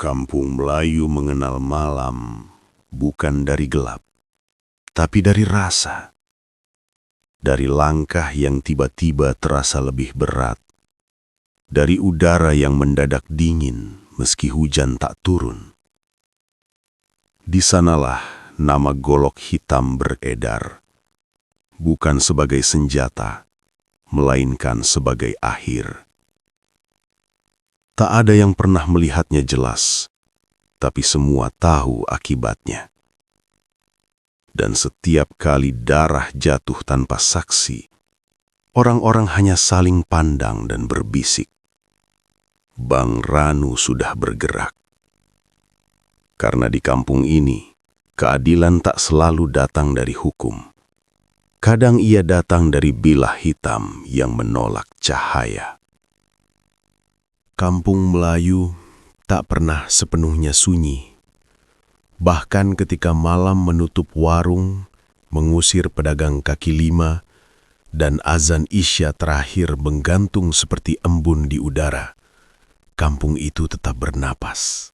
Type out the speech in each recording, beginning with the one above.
Kampung Melayu mengenal malam bukan dari gelap, tapi dari rasa. Dari langkah yang tiba-tiba terasa lebih berat. Dari udara yang mendadak dingin meski hujan tak turun. Di sanalah nama golok hitam beredar. Bukan sebagai senjata, melainkan sebagai akhir. Tak ada yang pernah melihatnya jelas, tapi semua tahu akibatnya. Dan setiap kali darah jatuh tanpa saksi, orang-orang hanya saling pandang dan berbisik. Bang Ranu sudah bergerak. Karena di kampung ini, keadilan tak selalu datang dari hukum. Kadang ia datang dari bilah hitam yang menolak cahaya. Kampung Melayu tak pernah sepenuhnya sunyi. Bahkan ketika malam menutup warung, mengusir pedagang kaki lima, dan azan Isya terakhir menggantung seperti embun di udara, kampung itu tetap bernapas.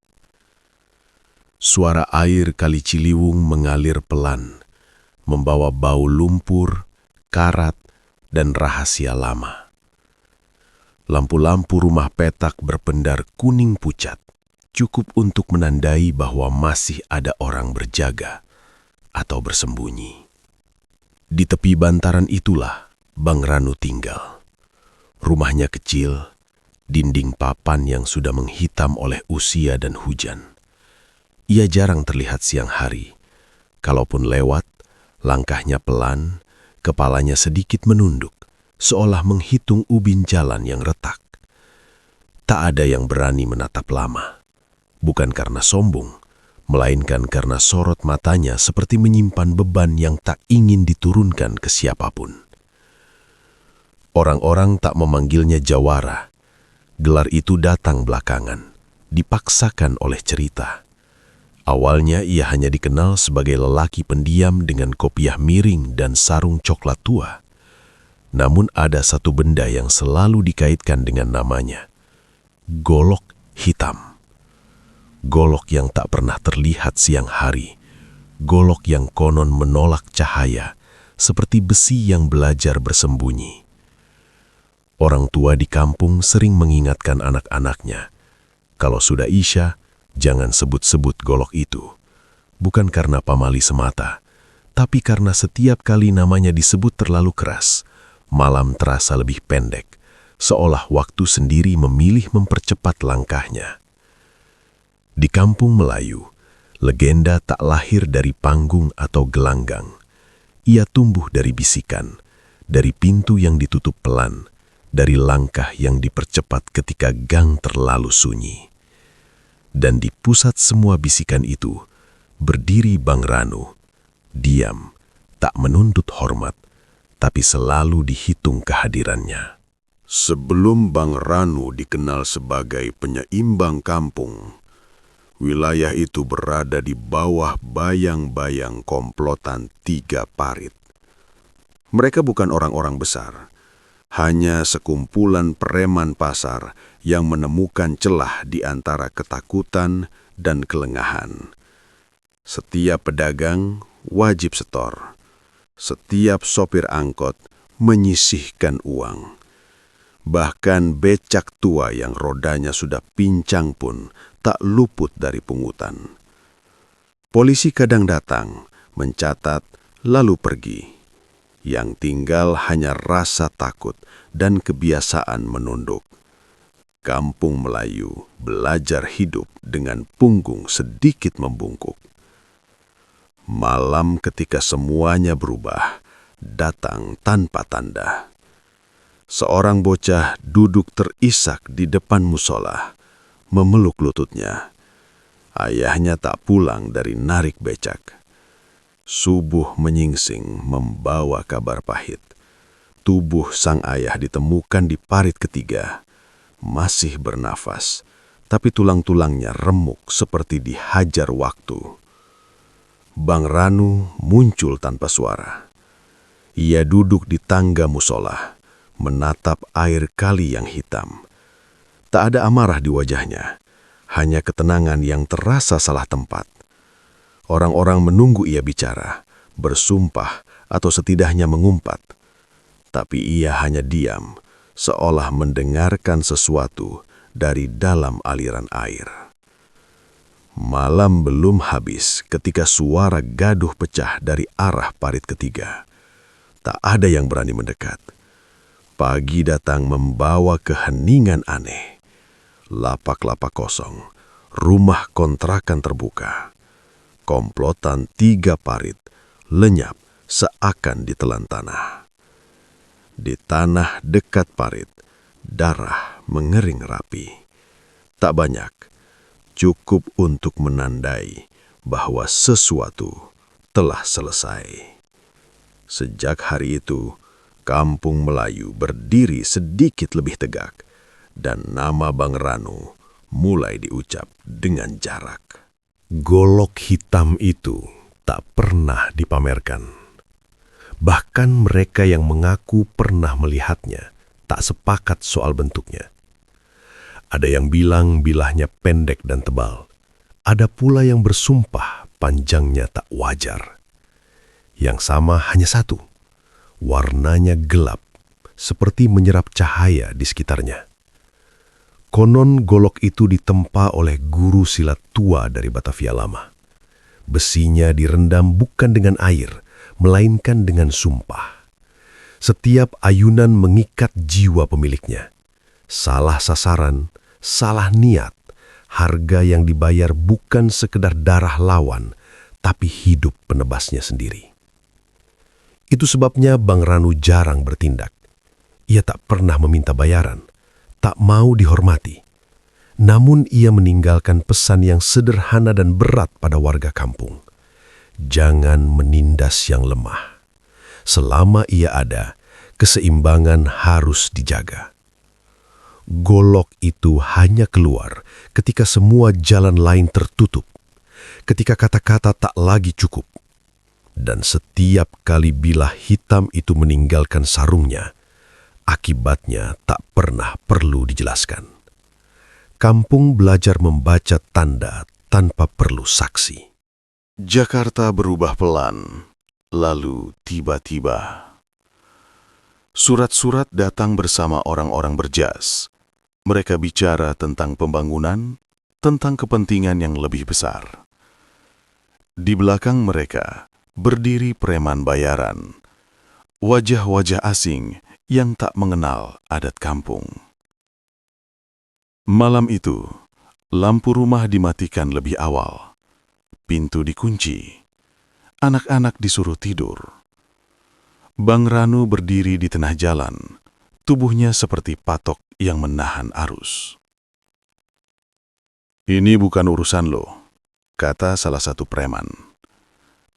Suara air Kali Ciliwung mengalir pelan, membawa bau lumpur, karat, dan rahasia lama. Lampu-lampu rumah petak berpendar kuning pucat, cukup untuk menandai bahwa masih ada orang berjaga atau bersembunyi. Di tepi bantaran itulah Bang Ranu tinggal. Rumahnya kecil, dinding papan yang sudah menghitam oleh usia dan hujan. Ia jarang terlihat siang hari. Kalaupun lewat, langkahnya pelan, kepalanya sedikit menunduk, seolah menghitung ubin jalan yang retak. Tak ada yang berani menatap lama. Bukan karena sombong, melainkan karena sorot matanya seperti menyimpan beban yang tak ingin diturunkan ke siapapun. Orang-orang tak memanggilnya jawara. Gelar itu datang belakangan, dipaksakan oleh cerita. Awalnya ia hanya dikenal sebagai lelaki pendiam dengan kopiah miring dan sarung coklat tua. Namun ada satu benda yang selalu dikaitkan dengan namanya. Golok hitam. Golok yang tak pernah terlihat siang hari. Golok yang konon menolak cahaya, seperti besi yang belajar bersembunyi. Orang tua di kampung sering mengingatkan anak-anaknya, kalau sudah Isya, jangan sebut-sebut golok itu. Bukan karena pamali semata, tapi karena setiap kali namanya disebut terlalu keras, malam terasa lebih pendek, seolah waktu sendiri memilih mempercepat langkahnya. Di kampung Melayu, legenda tak lahir dari panggung atau gelanggang. Ia tumbuh dari bisikan, dari pintu yang ditutup pelan, dari langkah yang dipercepat ketika gang terlalu sunyi. Dan di pusat semua bisikan itu, berdiri Bang Ranu, diam, tak menuntut hormat, tapi selalu dihitung kehadirannya. Sebelum Bang Ranu dikenal sebagai penyeimbang kampung, wilayah itu berada di bawah bayang-bayang komplotan tiga parit. Mereka bukan orang-orang besar, hanya sekumpulan preman pasar yang menemukan celah di antara ketakutan dan kelengahan. Setiap pedagang wajib setor. Setiap sopir angkot menyisihkan uang. Bahkan becak tua yang rodanya sudah pincang pun tak luput dari pungutan. Polisi kadang datang, mencatat, lalu pergi. Yang tinggal hanya rasa takut dan kebiasaan menunduk. Kampung Melayu belajar hidup dengan punggung sedikit membungkuk. Malam ketika semuanya berubah, datang tanpa tanda. Seorang bocah duduk terisak di depan musola, memeluk lututnya. Ayahnya tak pulang dari narik becak. Subuh menyingsing membawa kabar pahit. Tubuh sang ayah ditemukan di parit ketiga. Masih bernafas, tapi tulang-tulangnya remuk seperti dihajar waktu. Bang Ranu muncul tanpa suara. Ia duduk di tangga musola, menatap air kali yang hitam. Tak ada amarah di wajahnya, hanya ketenangan yang terasa salah tempat. Orang-orang menunggu ia bicara, bersumpah, atau setidaknya mengumpat. Tapi ia hanya diam, seolah mendengarkan sesuatu dari dalam aliran air. Malam belum habis ketika suara gaduh pecah dari arah parit ketiga. Tak ada yang berani mendekat. Pagi datang membawa keheningan aneh. Lapak-lapak kosong, rumah kontrakan terbuka. Komplotan 3 parit lenyap seakan ditelan tanah. Di tanah dekat parit, darah mengering rapi. Tak banyak, cukup untuk menandai bahwa sesuatu telah selesai. Sejak hari itu, Kampung Melayu berdiri sedikit lebih tegak, dan nama Bang Ranu mulai diucap dengan jarak. Golok hitam itu tak pernah dipamerkan. Bahkan mereka yang mengaku pernah melihatnya tak sepakat soal bentuknya. Ada yang bilang bilahnya pendek dan tebal. Ada pula yang bersumpah panjangnya tak wajar. Yang sama hanya satu, warnanya gelap, seperti menyerap cahaya di sekitarnya. Konon golok itu ditempa oleh guru silat tua dari Batavia lama. Besinya direndam bukan dengan air, melainkan dengan sumpah. Setiap ayunan mengikat jiwa pemiliknya. Salah sasaran, salah niat, harga yang dibayar bukan sekedar darah lawan, tapi hidup penebasnya sendiri. Itu sebabnya Bang Ranu jarang bertindak. Ia tak pernah meminta bayaran, tak mau dihormati. Namun ia meninggalkan pesan yang sederhana dan berat pada warga kampung. Jangan menindas yang lemah. Selama ia ada, keseimbangan harus dijaga. Golok itu hanya keluar ketika semua jalan lain tertutup, ketika kata-kata tak lagi cukup. Dan setiap kali bilah hitam itu meninggalkan sarungnya, akibatnya tak pernah perlu dijelaskan. Kampung belajar membaca tanda tanpa perlu saksi. Jakarta berubah pelan, lalu tiba-tiba. Surat-surat datang bersama orang-orang berjas. Mereka bicara tentang pembangunan, tentang kepentingan yang lebih besar. Di belakang mereka berdiri preman bayaran, wajah-wajah asing yang tak mengenal adat kampung. Malam itu, lampu rumah dimatikan lebih awal, pintu dikunci, anak-anak disuruh tidur. Bang Ranu berdiri di tengah jalan, tubuhnya seperti patok yang menahan arus. "Ini bukan urusan lo," kata salah satu preman.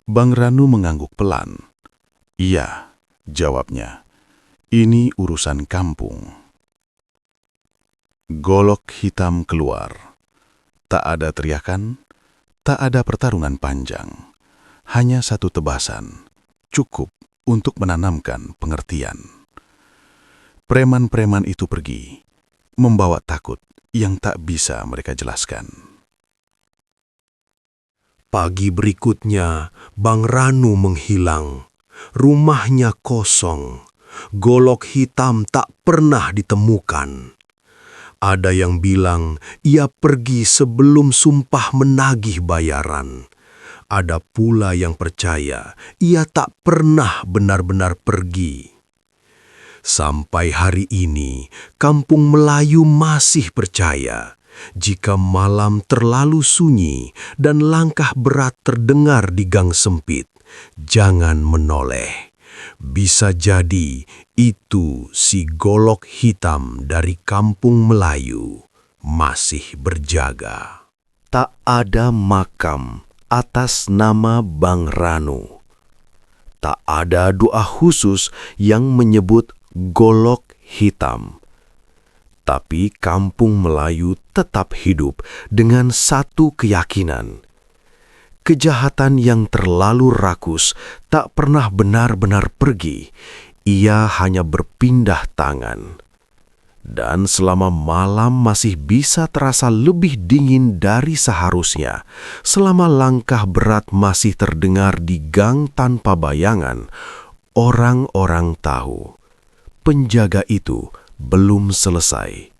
Bang Ranu mengangguk pelan. "Iya," jawabnya, "ini urusan kampung." Golok hitam keluar. Tak ada teriakan, tak ada pertarungan panjang. Hanya satu tebasan, cukup untuk menanamkan pengertian. Preman-preman itu pergi, membawa takut yang tak bisa mereka jelaskan. Pagi berikutnya, Bang Ranu menghilang. Rumahnya kosong. Golok hitam tak pernah ditemukan. Ada yang bilang ia pergi sebelum sumpah menagih bayaran. Ada pula yang percaya ia tak pernah benar-benar pergi. Sampai hari ini, Kampung Melayu masih percaya jika malam terlalu sunyi dan langkah berat terdengar di gang sempit, jangan menoleh. Bisa jadi itu si golok hitam dari Kampung Melayu masih berjaga. Tak ada makam atas nama Bang Ranu. Tak ada doa khusus yang menyebut golok hitam. Tapi Kampung Melayu tetap hidup dengan satu keyakinan. Kejahatan yang terlalu rakus tak pernah benar-benar pergi. Ia hanya berpindah tangan. Dan selama malam masih bisa terasa lebih dingin dari seharusnya, selama langkah berat masih terdengar di gang tanpa bayangan, orang-orang tahu penjaga itu belum selesai.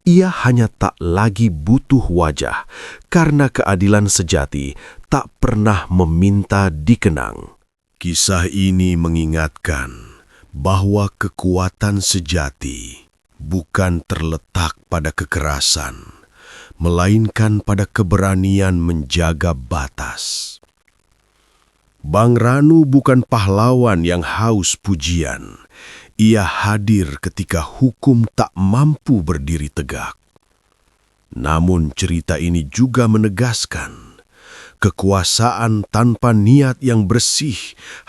Ia hanya tak lagi butuh wajah, karena keadilan sejati tak pernah meminta dikenang. Kisah ini mengingatkan bahwa kekuatan sejati bukan terletak pada kekerasan, melainkan pada keberanian menjaga batas. Bang Ranu bukan pahlawan yang haus pujian. Ia hadir ketika hukum tak mampu berdiri tegak. Namun cerita ini juga menegaskan, kekuasaan tanpa niat yang bersih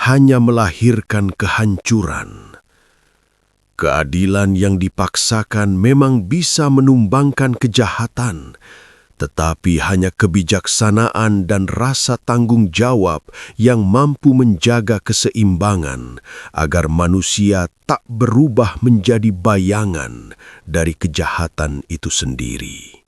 hanya melahirkan kehancuran. Keadilan yang dipaksakan memang bisa menumbangkan kejahatan, tetapi hanya kebijaksanaan dan rasa tanggung jawab yang mampu menjaga keseimbangan agar manusia tak berubah menjadi bayangan dari kejahatan itu sendiri.